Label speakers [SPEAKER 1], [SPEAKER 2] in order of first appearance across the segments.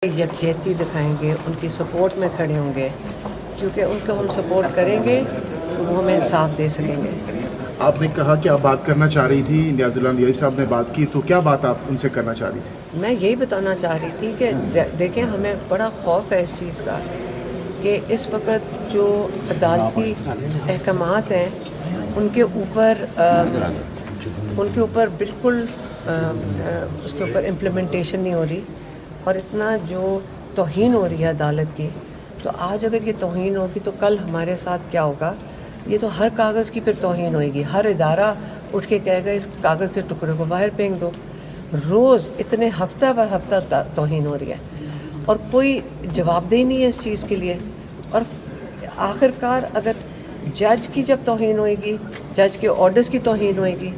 [SPEAKER 1] یکجہتی دکھائیں گے، ان کی سپورٹ میں کھڑے ہوں گے، کیونکہ ان کو ہم سپورٹ کریں گے تو وہ ہمیں انصاف دے سکیں گے۔
[SPEAKER 2] آپ نے کہا کہ آپ بات کرنا چاہ رہی تھی، نیاز اللہ نیازی صاحب نے بات کی، تو کیا بات آپ ان سے کرنا چاہ رہی تھی؟
[SPEAKER 1] میں یہی بتانا چاہ رہی تھی کہ دیکھیں، ہمیں بڑا خوف ہے اس چیز کا کہ اس وقت جو عدالتی احکامات ہیں ان کے اوپر بالکل اس کے اوپر امپلیمنٹیشن نہیں ہو رہی، اور اتنا جو توہین ہو رہی ہے عدالت کی، تو آج اگر یہ توہین ہوگی تو کل ہمارے ساتھ کیا ہوگا؟ یہ تو ہر کاغذ کی پھر توہین ہوئے گی، ہر ادارہ اٹھ کے کہے گا اس کاغذ کے ٹکڑے کو باہر پھینک دو۔ روز اتنے ہفتہ بہ ہفتہ توہین ہو رہی ہے اور کوئی جواب دہی نہیں ہے اس چیز کے لیے، اور آخر کار اگر جج کی جب توہین ہوئے گی، جج کے آرڈرز کی توہین ہوئے گی،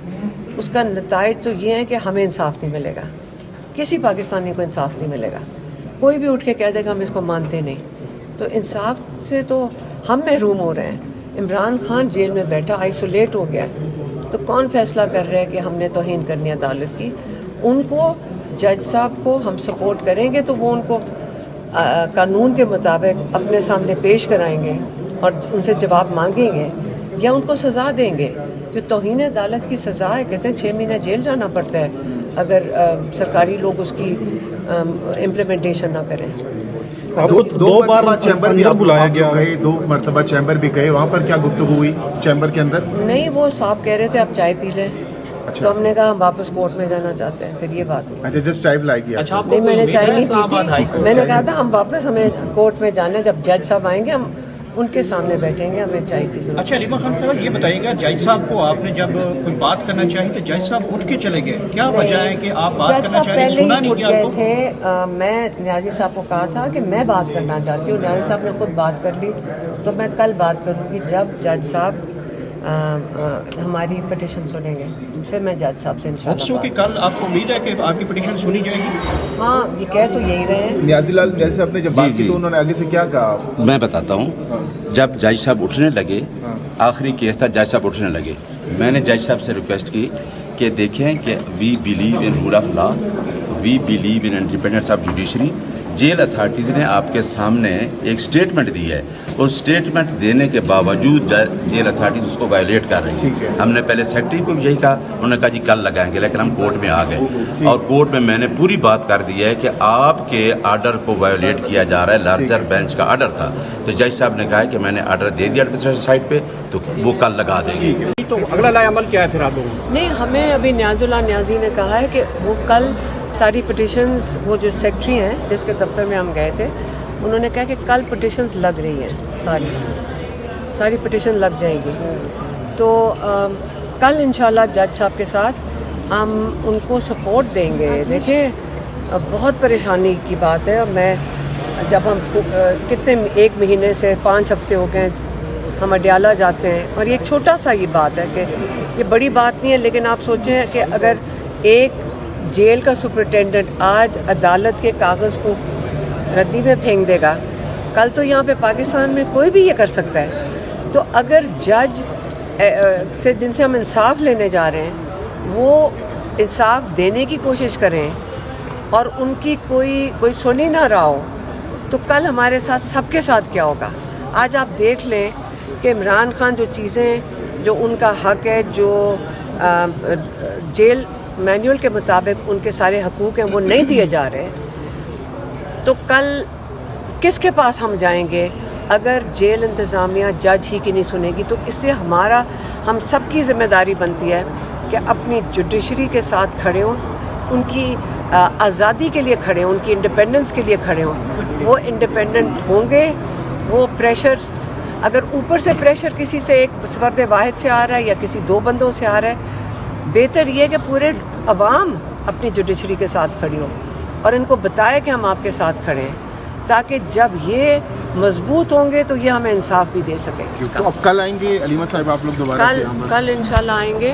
[SPEAKER 1] اس کا نتائج تو یہ ہے کہ ہمیں انصاف نہیں ملے گا، کسی پاکستانی کو انصاف نہیں ملے گا۔ کوئی بھی اٹھ کے کہہ دے گا ہم اس کو مانتے نہیں، تو انصاف سے تو ہم محروم ہو رہے ہیں۔ عمران خان جیل میں بیٹھا آئسولیٹ ہو گیا، تو کون فیصلہ کر رہا ہے کہ ہم نے توہین کرنی ہے عدالت کی؟ ان کو، جج صاحب کو ہم سپورٹ کریں گے تو وہ ان کو قانون کے مطابق اپنے سامنے پیش کرائیں گے اور ان سے جواب مانگیں گے یا ان کو سزا دیں گے۔ جو توہین عدالت کی سزا ہے، کہتے ہیں 6 مہینہ جیل جانا پڑتا ہے اگر سرکاری لوگ اس کی امپلیمنٹیشن نہ کریں۔
[SPEAKER 2] دو مرتبہ چیمبر بھی بلایا گیا، 2 مرتبہ چیمبر بھی گئے، وہاں پر کیا گفتگو ہوئی چیمبر کے اندر؟
[SPEAKER 1] نہیں، وہ صاحب کہہ رہے تھے آپ چائے پی لیں، تو ہم نے کہا ہم واپس کورٹ میں جانا چاہتے ہیں، پھر یہ بات ہوئی۔
[SPEAKER 2] اچھا، جسٹ چائے پلائی گیا؟
[SPEAKER 1] نہیں، میں نے چائے نہیں پی تھی، میں نے کہا تھا ہم واپس، ہمیں کورٹ میں جانا ہے، جب جج صاحب آئیں گے ہم ان کے سامنے بیٹھیں گے، ہمیں چائے کی ضرورت۔
[SPEAKER 3] اچھا علیمہ خان صاحب، یہ بتائیے گا، جج صاحب کو آپ نے جب کوئی بات کرنا چاہی تو جج صاحب اٹھ کے چلے گئے، کیا وجہ ہے کہ آپ بات کرنا چاہ رہے ہیں؟ سنا نہیں کیا آپ کو؟
[SPEAKER 1] تھے، میں نیازی صاحب کو کہا تھا کہ میں بات کرنا چاہتی ہوں، نیازی صاحب نے خود بات کر لی، تو میں کل بات کروں گی جب جج صاحب ہماری پٹیشن سنیں گے، پھر میں جج صاحب سے انشاءاللہ
[SPEAKER 3] کہ کل آپ کو امید ہے کہ آپ کی پٹیشن سنی جائے گی؟
[SPEAKER 1] ہاں، یہ کہہ تو یہی رہے ہیں۔
[SPEAKER 2] نیازی لال نیازی صاحب نے جب بات کی تو انہوں نے آگے سے کیا کہا؟
[SPEAKER 4] میں بتاتا ہوں۔ جب جج صاحب اٹھنے لگے، آخری کیس تھا، جج صاحب اٹھنے لگے، میں نے جج صاحب سے ریکویسٹ کی کہ دیکھیں کہ we believe in rule of law, we believe in independence of judiciary. Jail authorities نے آپ کے سامنے ایک سٹیٹمنٹ دی ہے، اور سٹیٹمنٹ دینے کے باوجود جیل اتھارٹیز اس کو وائلیٹ کر رہی ہیں۔ ہم نے پہلے سیکرٹری کو بھی یہی کہا، انہوں نے کہا جی کل لگائیں گے، لیکن ہم کورٹ میں آ گئے، اور کورٹ میں نے پوری بات کر دی ہے کہ آپ کے آرڈر کو وائلیٹ کیا جا رہا ہے، لارجر بینچ کا آرڈر تھا، تو جج صاحب نے کہا کہ میں نے آرڈر دے دیا ایڈمنسٹریشن سائٹ پہ، تو وہ کل لگا دیں گے۔
[SPEAKER 3] تو اگلا لائے عمل کیا ہے پھر آپ لوگوں؟
[SPEAKER 1] نہیں، ہمیں ابھی نیاز اللہ نیازی نے کہا ہے کہ وہ کل ساری پٹیشنز، وہ جو سیکرٹری ہیں جس کے دفتر میں ہم گئے تھے، انہوں نے کہا کہ کل پٹیشنز لگ رہی ہیں، ساری پٹیشن لگ جائے گی، تو کل انشاءاللہ جج صاحب کے ساتھ ہم ان کو سپورٹ دیں گے۔ دیکھیں، بہت پریشانی کی بات ہے، میں جب ہم کتنے 1 مہینے سے 5 ہفتے ہو گئے ہم اڈیالہ جاتے ہیں، اور یہ ایک چھوٹا سا یہ بات ہے کہ یہ بڑی بات نہیں ہے، لیکن آپ سوچیں کہ اگر ایک جیل کا سپرنٹینڈنٹ آج عدالت کے کاغذ کو ردی میں پھینک دے گا، کل تو یہاں پہ پاکستان میں کوئی بھی یہ کر سکتا ہے۔ تو اگر جج سے جن سے ہم انصاف لینے جا رہے ہیں وہ انصاف دینے کی کوشش کریں اور ان کی کوئی سن ہی نہ رہا ہو، تو کل ہمارے ساتھ سب کے ساتھ کیا ہوگا؟ آج آپ دیکھ لیں کہ عمران خان جو چیزیں، جو ان کا حق ہے، جو جیل مینول کے مطابق ان کے سارے حقوق ہیں وہ نہیں دیے جا رہے، تو کل کس کے پاس ہم جائیں گے اگر جیل انتظامیہ جج ہی کی نہیں سنے گی؟ تو اس لیے ہم سب کی ذمہ داری بنتی ہے کہ اپنی جوڈیشری کے ساتھ کھڑے ہوں، ان کی آزادی کے لیے کھڑے ہوں، ان کی انڈیپینڈنس کے لیے کھڑے ہوں۔ وہ انڈیپینڈنٹ ہوں گے، وہ پریشر، اگر اوپر سے پریشر کسی سے، ایک فرد واحد سے آ رہا ہے یا کسی 2 بندوں سے آ رہا ہے، بہتر یہ کہ پورے عوام اپنی جوڈیشری کے ساتھ کھڑی ہو اور ان کو بتائے کہ ہم آپ کے ساتھ کھڑے ہیں، تاکہ جب یہ مضبوط ہوں گے تو یہ ہمیں انصاف بھی دے سکیں۔
[SPEAKER 2] تو اب کل آئیں گے علیمہ صاحب آپ لوگ دوبارہ؟
[SPEAKER 1] کل انشاءاللہ آئیں گے،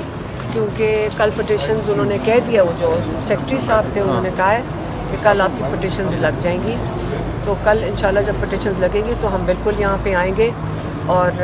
[SPEAKER 1] کیونکہ کل پٹیشنز انہوں نے کہہ دیا، وہ جو سیکرٹری صاحب تھے انہوں نے کہا ہے کہ کل آپ کی پٹیشنز لگ جائیں گی، تو کل انشاءاللہ جب پٹیشنز لگیں گی تو ہم بالکل یہاں پہ آئیں گے اور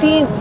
[SPEAKER 1] 3